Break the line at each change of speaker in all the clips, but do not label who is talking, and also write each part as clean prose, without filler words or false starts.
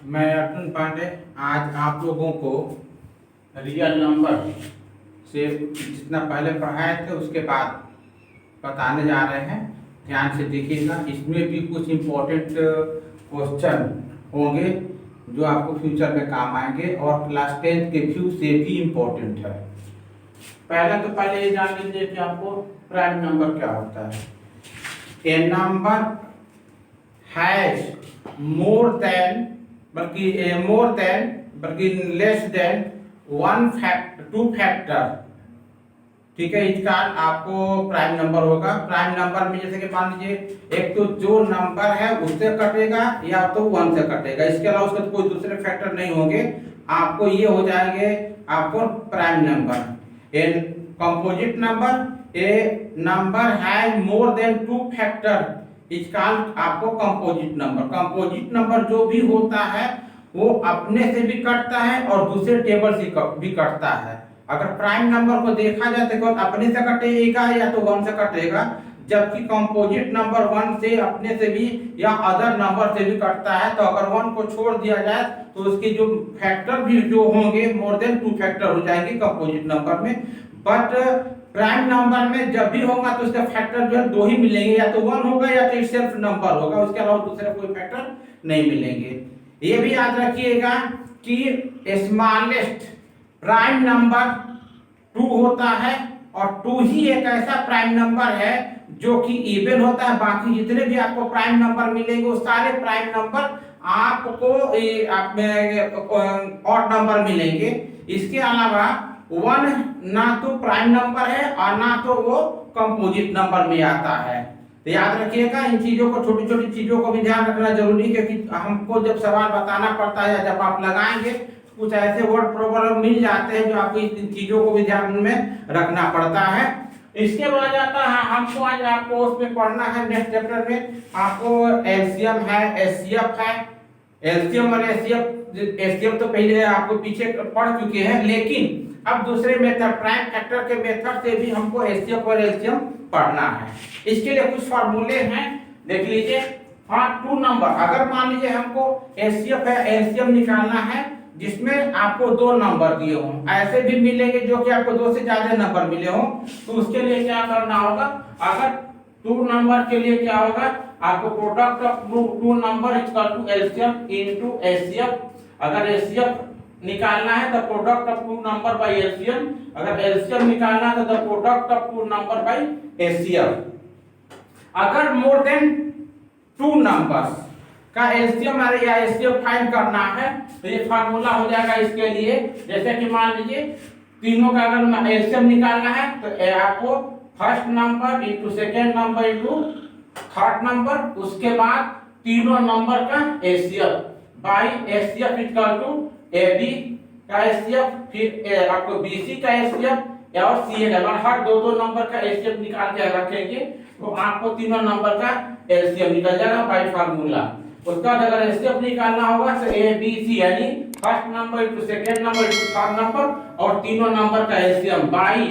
मैं अर्जुन पांडे आज आप लोगों को रियल नंबर से जितना पहले पढ़ाए थे उसके बाद बताने जा रहे हैं। ध्यान से देखिएगा, इसमें भी कुछ इम्पोर्टेंट क्वेश्चन होंगे जो आपको फ्यूचर में काम आएंगे और क्लास 10 के व्यू से भी इम्पोर्टेंट है। पहले ये जान लीजिए कि आपको प्राइम नंबर क्या होता है। A number has more than less than two factor. ठीक है, इसका आपको प्राइम नंबर होगा। प्राइम नंबर में जैसे कि मान लीजिए एक तो जो नंबर है उससे कटेगा या तो 1 से कटेगा, इसके अलावा उसके कोई दूसरे फैक्टर नहीं होंगे, आपको ये हो जाएंगे आपको prime number. A composite number, A number has more than 2 factor, इसका आपको कंपोजिट नंबर। कंपोजिट नंबर जो भी होता है वो अपने से भी कटता है और दूसरे टेबल से भी कटता है। अगर प्राइम नंबर को देखा जाए तो अपने से कटेगा या तो 1 से कटेगा, जबकि कंपोजिट नंबर 1 से, अपने से भी या अदर नंबर से भी कटता है। तो अगर 1 को छोड़ दिया जाए तो उसके जो फैक्टर भी जो होंगे मोर देन 2 फैक्टर हो जाएंगे कंपोजिट नंबर में। बट प्राइम नंबर में जब भी होगा तो उसका फैक्टर जो है 2 ही मिलेंगे, या तो 1 होगा या तो सेल्फ नंबर होगा, उसके अलावा दूसरे कोई फैक्टर नहीं मिलेंगे। ये भी याद रखिएगा कि स्मॉलेस्ट प्राइम नंबर 2 होता है और 2 ही एक ऐसा प्राइम नंबर है जो कि इवन होता है। बाकी जितने भी आपको प्राइम नंबर मिलेंगे वो सारे प्राइम नंबर आपको ऑड नंबर मिलेंगे। इसके अलावा 1 ना तो प्राइम नंबर है और ना तो वो कंपोजिट नंबर में आता है। तो याद रखिएगा इन चीजों को, छोटी छोटी चीजों को भी ध्यान रखना जरूरी है, क्योंकि हमको जब सवाल बताना पड़ता है या जब आप लगाएंगे कुछ ऐसे वर्ड प्रॉब्लम मिल जाते हैं जो आपको इन चीजों को भी ध्यान में रखना पड़ता है। इसके बाद आता है हमको आज आपको उसमें पढ़ना है नेक्स्ट चैप्टर में आपको एलसीएम है, एचसीएफ है। एलसीएम और एचसीएफ तो पहले आपको पीछे पढ़ चुके हैं, लेकिन अब दूसरे मेथड प्राइम फैक्टर के मेथड से भी हमको एचसीएफ और एलसीएम पढ़ना है। इसके लिए कुछ फार्मूले हैं, देख लीजिए। फॉर 2 नंबर, अगर मान लीजिए हमको एचसीएफ है एलसीएम निकालना है जिसमें आपको 2 नंबर दिए हों, ऐसे भी मिलेंगे जो कि आपको 2 से ज्यादा नंबर मिले हों, तो उसके लिए क्या करना होगा। अगर 2 नंबर के लिए क्या होगा, आपको product of 2 number equal to LCM into HCF. अगर एचसीएफ निकालना है तो product of 2 number by LCM, अगर एलसीएम निकालना है तो product of 2 number by HCF. अगर मोर देन 2 नंबर्स का एलसीएम या एचसीएफ फाइंड करना है तो ये फार्मूला हो जाएगा इसके लिए। जैसे कि मान लीजिए तीनों का अगर एलसीएम निकालना है तो आपको first number into second number into third number, उसके बाद तीनों नंबर का HCF by HCF equal to AB का एचसीएफ, फिर आपको बीसी का एचसीएफ और सीए का, हर 2 नंबर का एचसीएफ निकाल के रखेंगे तो आपको तीनों नंबर का एलसीएम निकल जाएगा बाय फार्मूला। उसका अगर एचसीएफ निकालना होगा तो ए बी सी यानी first number into second number into third number और तीनों नंबर का एलसीएम बाय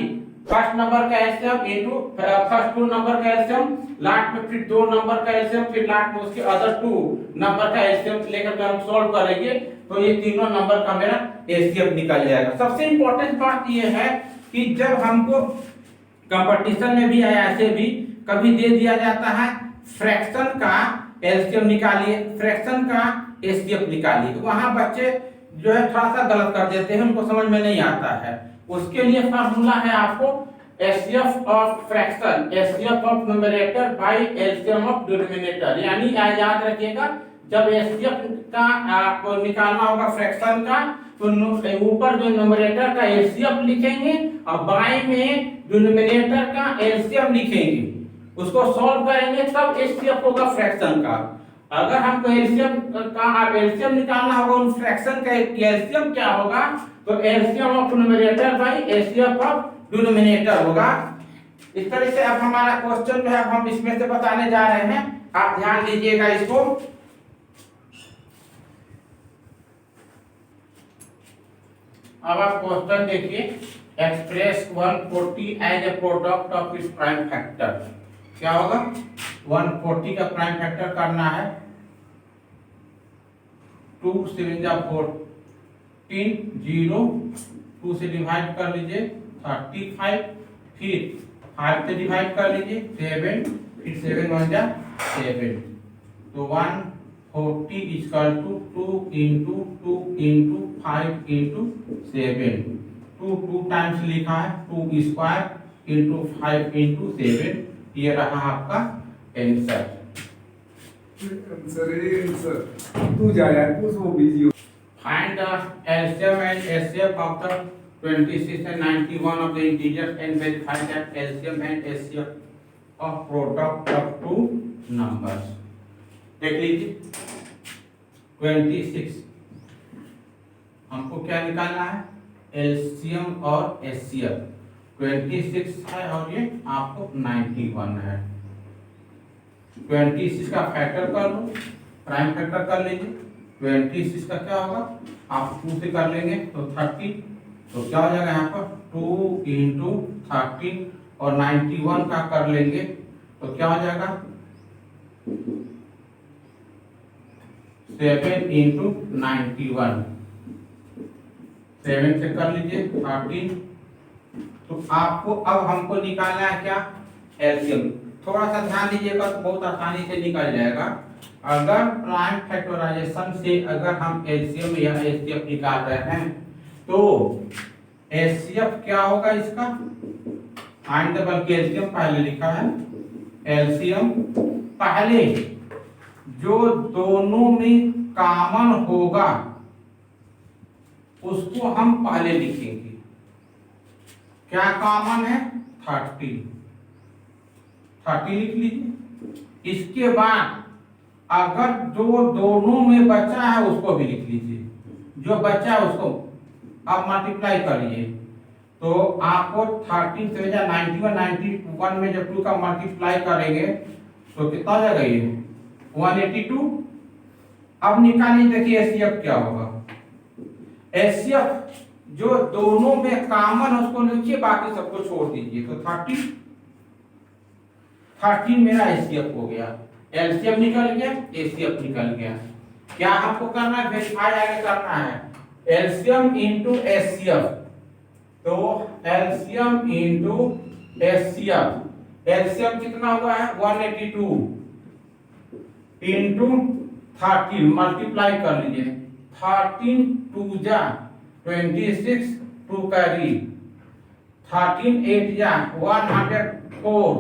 फर्स्ट नंबर का एलसीएम इनटू फर्स्ट 2 नंबर का एलसीएम, लास्ट में फिर 2 नंबर का एलसीएम, फिर लास्ट में उसके अदर 2 नंबर का एलसीएम लेकर के हम सॉल्व करेंगे तो ये तीनों नंबर का मेरा एचसीएफ निकल जाएगा। सबसे इंपॉर्टेंट बात ये है कि जब हमको कंपटीशन में भी या ऐसे भी कभी दे दिया जाता है फ्रैक्शन का एलसीएम निकालिए, फ्रैक्शन का एचसीएफ निकालिए, वहां बच्चे जो है थोड़ा सा गलत कर देते हैं, उनको समझ में नहीं आता है। उसके लिए फार्मूला है आपको HCF of fraction, HCF of numerator bye LCM of denominator. यानी याद रखिएगा जब एचसीएफ का आपको निकालना होगा फ्रैक्शन का तो ऊपर जो न्यूमरेटर का एचसीएफ लिखेंगे और बाई में डिनोमिनेटर का एलसीएम लिखेंगे, उसको सॉल्व करेंगे तब एचसीएफ होगा फ्रैक्शन का। अगर हमको एलसीएम का एलसीएम निकालना होगा उन फ्रैक्शन का एलसीएम क्या होगा तो LCM of numerator bye LCM of denominator होगा। इस तरह से अब हमारा क्वेश्चन जो है हम इसमें से बताने जा रहे हैं, आप ध्यान दीजिएगा इसको। अब आप क्वेश्चन देखिए, express 140 as a product of its prime factor. क्या होगा, 140 का प्राइम फैक्टर करना है 2 7 जा 14, 0 2 से डिवाइड कर लीजिए 35, फिर 5 से डिवाइड कर लीजिए 7, फिर 7 1 जा 7, तो 140 equal to 2 into 2 into 5 into 7, 2 times लिखा है 2 स्क्वायर इंटू 5 इंटू 7, ये रहा आपका आंसर।
तू जा यार, तू सो बिजी हो।
Find the LCM and HCF of the 26 and 91 of the integers and verify that LCM and HCF of product of two numbers. देख लीजिए 26 हमको क्या निकालना है, LCM और HCF। 26 है और ये आपको 91 है। 26 का फैक्टर कर लो, प्राइम फैक्टर कर लीजिए। 26 का क्या होगा, आप 2 से कर लेंगे तो 30, तो क्या हो जाएगा यहाँ पर 2 इंटू 13, और 91 का कर लेंगे तो क्या हो जाएगा 7 इंटू 91, 7 से कर लीजिए 13, तो आपको अब हमको निकालना है क्या, एलसीएम। थोड़ा सा ध्यान दीजिएगा तो बहुत आसानी से निकल जाएगा। अगर प्राइम फैक्टराइजेशन से अगर हम एलसीएम या एचसीएफ निकाल रहे हैं तो एचसीएफ क्या होगा इसका, फाइंड द बल्कि एलसीएम पहले लिखा है, एलसीएम पहले जो दोनों में कॉमन होगा उसको हम पहले लिखेंगे। क्या कॉमन है, 30 लिख लीजिए। इसके बाद अगर जो दोनों में बचा है उसको भी लिख लीजिए, जो बचा है उसको अब मल्टीप्लाई करिए, तो आपको 13 से 91, 91 में जब 2 का मल्टीप्लाई करेंगे तो कितना हो जाएगा ये 182। अब निकालिए, देखिए एचसीएफ क्या होगा। एचसीएफ जो दोनों में कॉमन उसको लिखिए, बाकी सबको छोड़ दीजिए, तो 13 मेरा एचसीएफ हो गया। एलसीएम निकल गया, एचसीएफ निकल गया। क्या आपको करना है, वेरीफाई आगे करना है, एलसीएम इंटू एचसीएफ, तो एलसीएम इंटू एचसीएफ, एलसीएम कितना हुआ है 182 इंटू 13, मल्टीप्लाई कर लीजिए, 13 2 जा 26, 2 कैरी, 13 8 जा 104,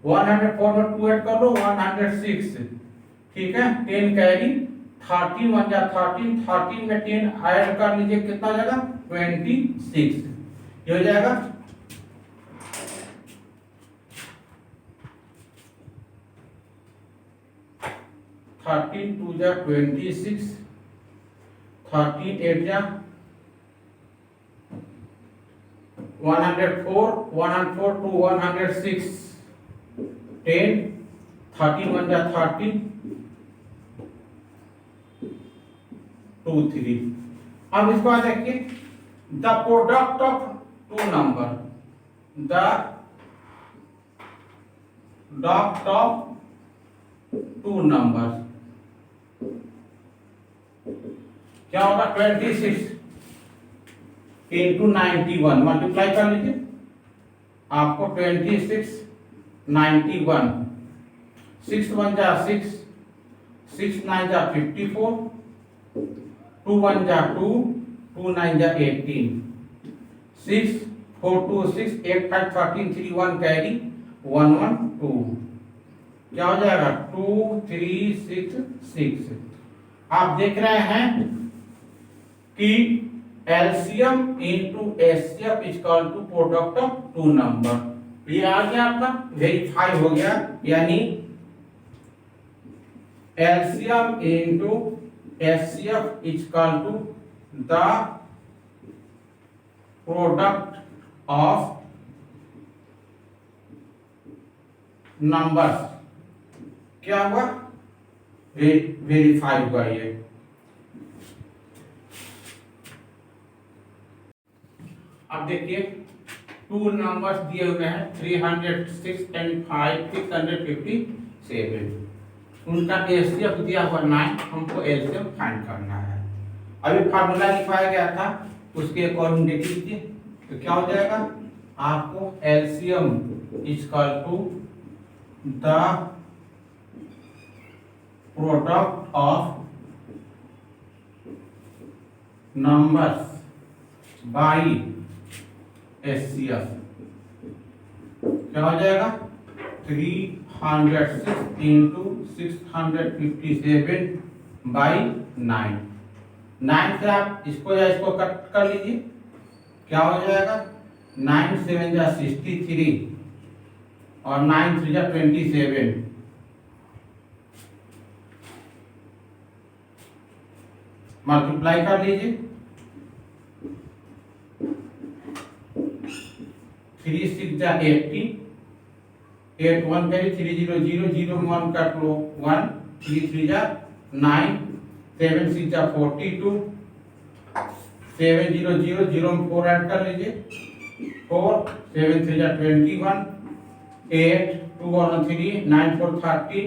104 में 2 ऐड कर लो 106, ठीक है, 10 कैरी, 13 1 जा 13, 13 में 10 ऐड कर लीजिए, कितना हो जाएगा 26, ये हो जाएगा 13 2 जा 26, 13 8 जा 104, 104 to 106, 10, 13 1 जा 13, 2 3। अब इसको आ देखिए, the product of two number, the product of two number क्या होगा, 26 इंटू 91, मल्टीप्लाई कर लीजिए, आपको 26 91, 6 1 जा 6, 6 9 जा 54, 2 1 जा 2, 2 9 जा 18, 6 4 2 6, 8 5 13, 3 1 कैरी, 1 1 2, क्या हो जाएगा 2 3 6 6। आप देख रहे हैं कि LCM into HCF equal to product of two number, ये आ गया आपका, वेरीफाई हो गया, यानी LCM into HCF equal to the product of numbers, क्या हुआ, वेरीफाई हुआ। ये अब देखिए टू नंबर्स दिए हुए हैं 306 एंड 657, उनका एचसीएफ दिया हुआ 9, हमको एलसीएम फाइंड करना है। अभी फार्मूला लिखवाया गया था उसके अकॉर्डिंग देख लीजिए, तो क्या हो जाएगा आपको LCM equal to the product of numbers by HCF क्या हो जाएगा 306 इंटू 657 बाई 9। 9 से आप इसको या इसको कट कर लीजिए, क्या हो जाएगा 9 7 जा 63 और 9 3 जा 27, मल्टीप्लाई कर लीजिए 3 6 जा 80, 8 1 करिए 3 0 0 0 1 काट लो 1, 3 3 जा 9, 7 6 जा 42, 7 0 0 0 में 4 ऐड कर लीजिए 4, 7 3 जा 21, 8 2 1 3 9 4 30,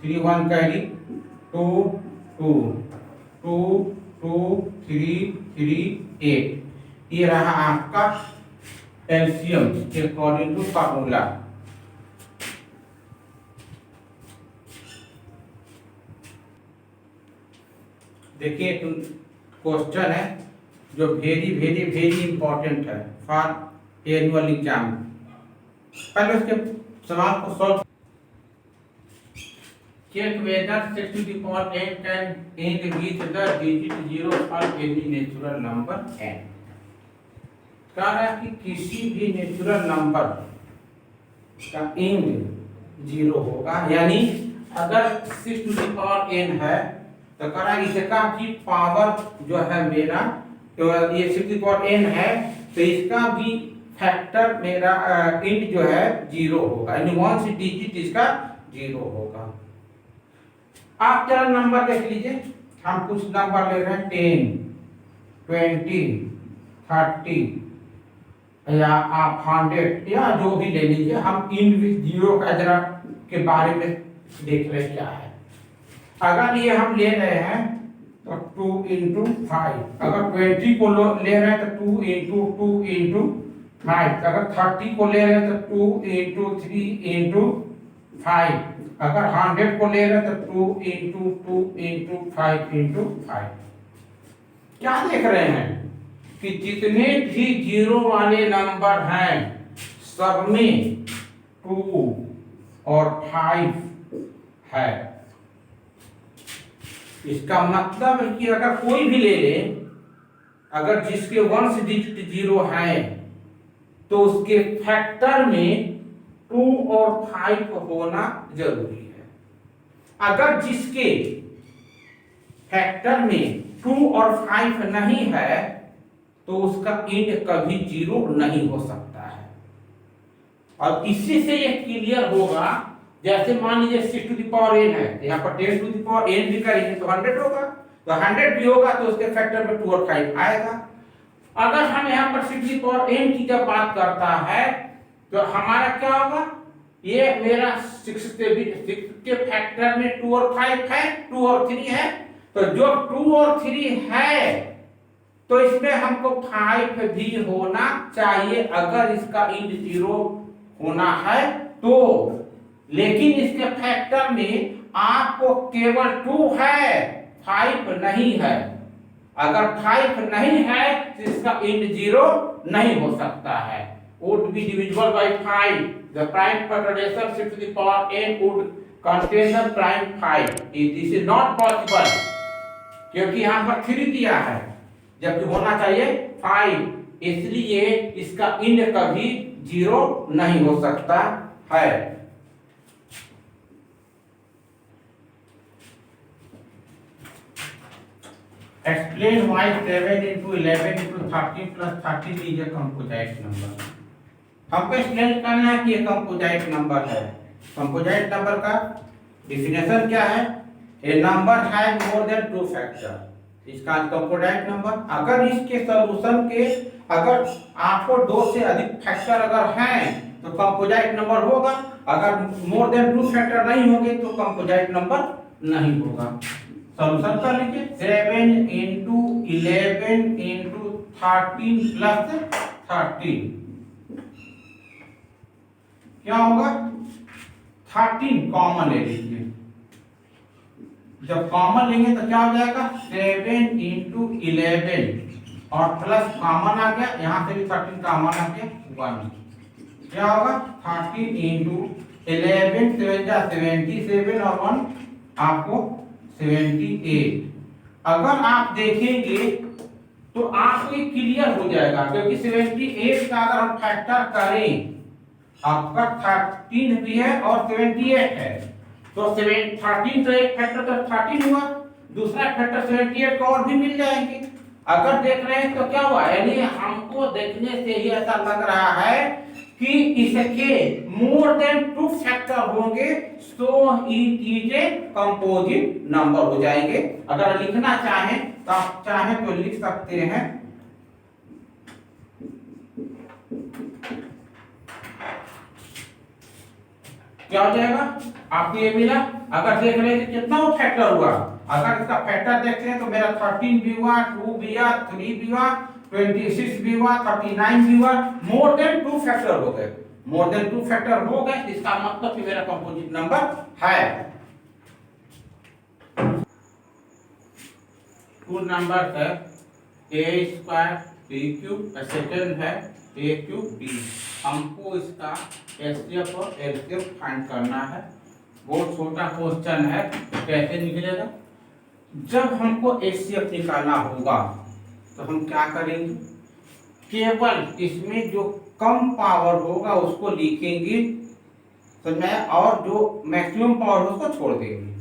3 1 कैरी 2 2 2 2 3 3 8। ये रहा आपका एलसीएम अकॉर्डिंग टू फार्मूला। देखिए क्वेश्चन है जो वेरी वेरी वेरी इंपॉर्टेंट है फॉर एनुअल एग्जाम। पहले उसके सवाल को solve check whether 6 to the power n can end with the digit 0 or any natural number n। कह रहा है कि किसी भी नेचुरल नंबर का एंड 0 होगा, यानी अगर 6 to the power n है तो कह रहा है इसका भी पावर जो है मेरा, तो ये 6 to the power n है तो इसका भी फैक्टर मेरा एंड जो है 0 होगा, यानी 1 से डिजिट इसका 0 होगा। आप जरा नंबर देख लीजिए, हम कुछ नंबर ले रहे हैं 10 20 30 या आप 100 या जो भी ले लीजिए, हम इन विथ 0 का जरा के बारे में देख रहे क्या है। अगर ये हम ले रहे हैं तो 2 into 5, अगर 20 को ले रहे हैं तो 2 into 2 into 5, अगर 30 को ले रहे हैं तो 2 into 3 into 5, अगर 100 को ले रहे हैं तो 2 into 2 into 5 into 5। क्या देख रहे हैं कि जितने भी 0 वाले नंबर हैं सब में 2 और 5 है। इसका मतलब है कि अगर कोई भी ले ले, अगर जिसके 1 से डिजिट 0 है तो उसके फैक्टर में 2 और 5 होना जरूरी है। अगर जिसके फैक्टर में 2 और 5 नहीं है तो उसका एंड कभी 0 नहीं हो सकता है। और इसी से ये क्लियर होगा, जैसे मान लीजिए 6 to the power n है, यहाँ पर 10 to the power n भी करेंगे तो 100 होगा, तो 100 भी होगा तो उसके फैक्टर में 2 और 5 आएगा। अगर हम यहाँ पर 6 to the power n की जब बात करता है तो हमारा क्या होगा, ये मेरा 6 के फैक्टर में 2 और 5 है, 2 और 3 है, तो जो 2 और 3 है तो इसमें हमको 5 भी होना चाहिए अगर इसका इंड 0 होना है तो। लेकिन इसके फैक्टर में आपको केवल 2 है, 5 नहीं है। अगर 5 नहीं है तो इसका इंड 0 नहीं हो सकता है। would be divisible by 5, the prime factorization 6 to the power n would contain the prime 5। this is not possible क्योंकि यहाँ पर 3 दिया है जबकि होना चाहिए 5, इसलिए इसका इंड कभी 0 नहीं हो सकता है। Explain why 7 into 11 into 13 plus 13 is a composite number। हमको एक्सप्लेन करना है कि ये कंपोजिट नंबर है। कंपोजिट नंबर का डिफिनेशन क्या है, a number has more than 2 factor. इसका कंपोजिट नंबर, अगर इसके सॉल्यूशन के अगर आपको 2 से अधिक फैक्टर अगर हैं तो कंपोजिट नंबर होगा, अगर मोर देन 2 फैक्टर नहीं होंगे तो कंपोजिट नंबर नहीं होगा। सॉल्यूशन कर लीजिए 7 इंटू 11 इंटू 13 प्लस 13 क्या होगा 13 कॉमन ले लीजिए। जब कॉमन लेंगे तो क्या हो जाएगा 7 इंटू 11 और प्लस कॉमन आ गया, यहां से भी 13 कॉमन आ गया 1 क्या होगा 13 इंटू 11 77 और 1 आपको 78। अगर आप देखेंगे तो आपको ये क्लियर हो जाएगा क्योंकि 78 का अगर हम फैक्टर करें आपका 13 भी है और 78 है तो 13 तो एक फैक्टर तो 13 हुआ, दूसरा फैक्टर 78 को और भी मिल जाएंगे। अगर देख रहे हैं तो क्या हुआ यानी हमको देखने से ही ऐसा लग रहा है कि इसके मोर देन 2 फैक्टर होंगे तो it is a composite number हो जाएंगे। अगर लिखना चाहें तो आप चाहें तो लिख सकते हैं क्या हो जाएगा आपको ये मिला। अगर देख रहे हैं कितना वो फैक्टर हुआ, अगर इसका फैक्टर देखते हैं तो मेरा 13 भी हुआ, 2 भी हुआ, 3 भी हुआ, 26 भी हुआ, 39 भी हुआ, मोर देन 2 फैक्टर हो गए। मोर देन 2 फैक्टर हो गए इसका मतलब कि मेरा कंपोजिट नंबर है। टू नंबर है a square b cube, second है a क्यूब b। हमको इसका एचसीएफ और एलसीएम फाइंड करना है। बहुत छोटा क्वेश्चन है, कैसे निकलेगा। जब हमको एचसीएफ निकालना होगा तो हम क्या करेंगे, केवल इसमें जो कम पावर होगा उसको लिखेंगे तो मैं और जो मैक्सिमम पावर उसको छोड़ देंगे,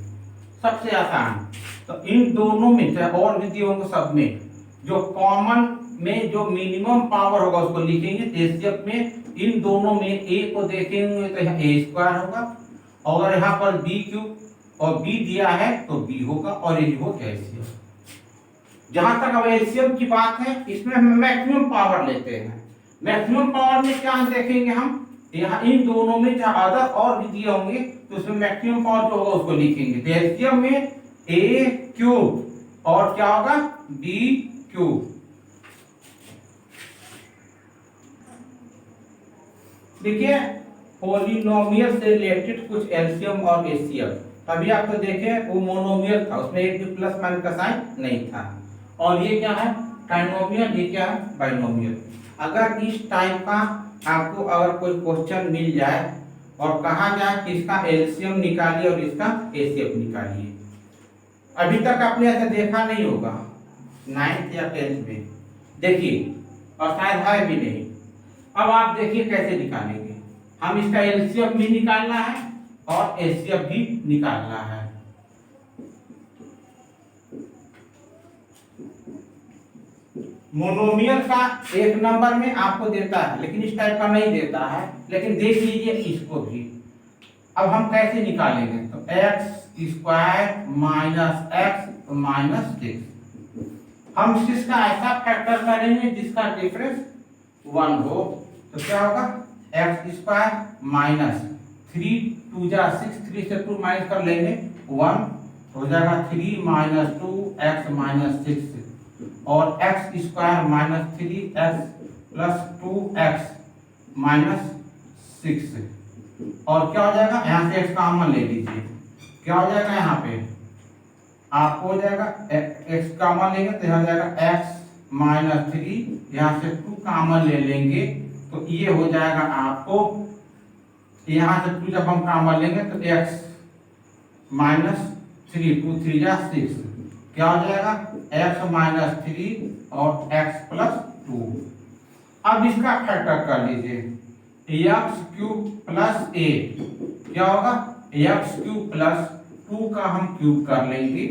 सबसे आसान। तो इन दोनों में चाहे और भी दिए होंगे सब में जो कॉमन में जो मिनिमम पावर होगा उसको लिखेंगे। एचसीएफ में इन दोनों में ए को देखेंगे तो यहाँ ए स्क्वायर होगा और यहाँ पर बी क्यूब और बी दिया है तो बी होगा और ये हो एचसीएफ। जहां तक अब एलसीएम की बात है इसमें हम मैक्सिमम पावर लेते हैं। मैक्सिमम पावर में क्या देखेंगे हम, यहाँ इन दोनों में चाहे अदर और भी दिए होंगे तो उसमें मैक्सिमम पावर जो होगा उसको लिखेंगे। तो एलसीएम में ए क्यूब और क्या होगा बी क्यूब। देखिए पॉलिनोमियल से रिलेटेड कुछ एलसीएम और एचसीएफ। अभी आप तो देखे वो मोनोमियल था, उसमें एक भी प्लस माइनस का साइन नहीं था। और ये क्या है ट्राइनोमियल, ये क्या है बाइनोमियल। अगर इस टाइप का आपको अगर कोई क्वेश्चन मिल जाए और कहा जाए कि इसका एलसीएम निकालिए और इसका एचसीएफ निकालिए, अभी तक आपने ऐसा देखा नहीं होगा 9th या 10th में, देखिए और शायद है भी नहीं। अब आप देखिए कैसे निकालेंगे। हम इसका एलसीएम भी निकालना है और एचसीएफ भी निकालना है। मोनोमियल का एक नंबर में आपको देता है लेकिन इस टाइप का नहीं देता है, लेकिन देख लीजिए इसको भी। अब हम कैसे निकालेंगे, तो x square minus x minus 6 हम इसका ऐसा फैक्टर करेंगे जिसका डिफरेंस 1 हो। तो क्या होगा एक्स स्क्वायर माइनस 3 2 जा 6, 3 से 2 माइनस कर लेंगे 1 हो जाएगा 3 माइनस 2 एक्स माइनस 6 और x square minus 3x plus 2x minus 6 और क्या हो जाएगा यहाँ से x कॉमन ले लीजिए। क्या हो जाएगा यहाँ पे आपको हो जाएगा x कॉमन लेंगे तो यहाँ हो जाएगा x माइनस 3, यहाँ से 2 कॉमन ले लेंगे तो ये हो जाएगा आपको यहाँ से 2 जब हम कॉमन लेंगे तो x माइनस 3 2 3 जा 6 क्या हो जाएगा x माइनस 3 और x प्लस 2। अब इसका फैक्टर कर लीजिए x क्यूब प्लस a क्या होगा x क्यूब प्लस 2 का हम क्यूब कर लेंगे।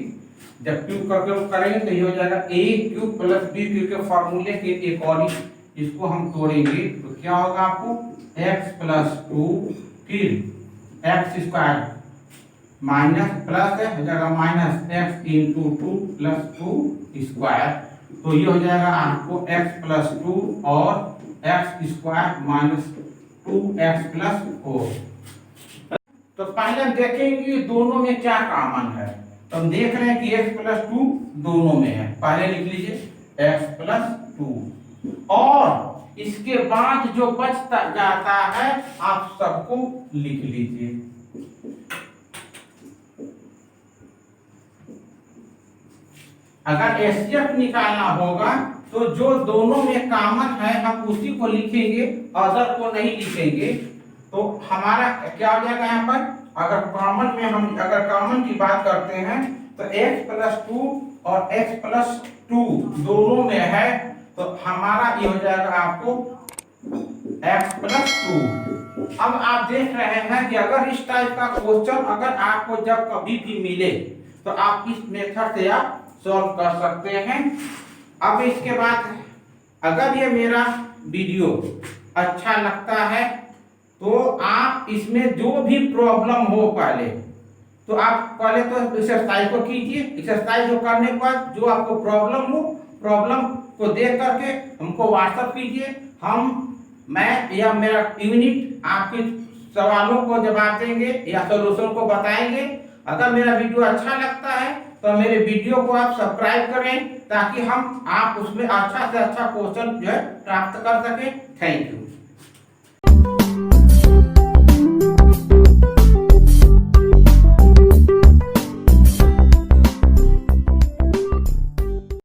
जब क्यूब करके करेंगे तो ये हो जाएगा a cube plus b cube के फॉर्मूले के अकॉर्डिंग इसको हम तोड़ेंगे तो क्या होगा आपको x प्लस 2 फिर x स्क्वायर माइनस प्लस है हो जाएगा minus x into 2 plus 2 square तो ये हो जाएगा आपको x प्लस 2 और x square minus 2x plus 4। तो पहले हम देखेंगे दोनों में क्या कॉमन है। तो हम देख रहे हैं कि x+2 दोनों में है, पहले लिख लीजिए x+2 और इसके बाद जो बचता जाता है आप सबको लिख लीजिए। अगर एचसीएफ निकालना होगा तो जो दोनों में कॉमन है हम उसी को लिखेंगे, अदर को नहीं लिखेंगे। तो हमारा क्या हो जाएगा यहाँ पर, अगर कॉमन में हम अगर कॉमन की बात करते हैं तो x+2 और x+2 दोनों में है, तो हमारा ये हो जाएगा आपको x+2। अब आप देख रहे हैं कि अगर इस टाइप का क्वेश्चन अगर आपको जब कभी भी मिले तो आप इस मेथड से आप सॉल्व कर सकते हैं। अब इसके बाद अगर ये मेरा वीडियो अच्छा लगता है तो आप इसमें जो भी प्रॉब्लम हो पहले तो आप पहले तो एक्सरसाइज को कीजिए। एक्सरसाइज को करने के बाद जो आपको प्रॉब्लम हो, प्रॉब्लम को देख करके हमको व्हाट्सएप कीजिए। मैं या मेरा यूनिट आपके सवालों को जवाब देंगे या सॉल्यूशन को बताएंगे। अगर मेरा वीडियो अच्छा लगता है तो मेरे वीडियो को आप सब्सक्राइब करें ताकि आप उसमें अच्छा से अच्छा क्वेश्चन जो है प्राप्त कर सकें। Thank you.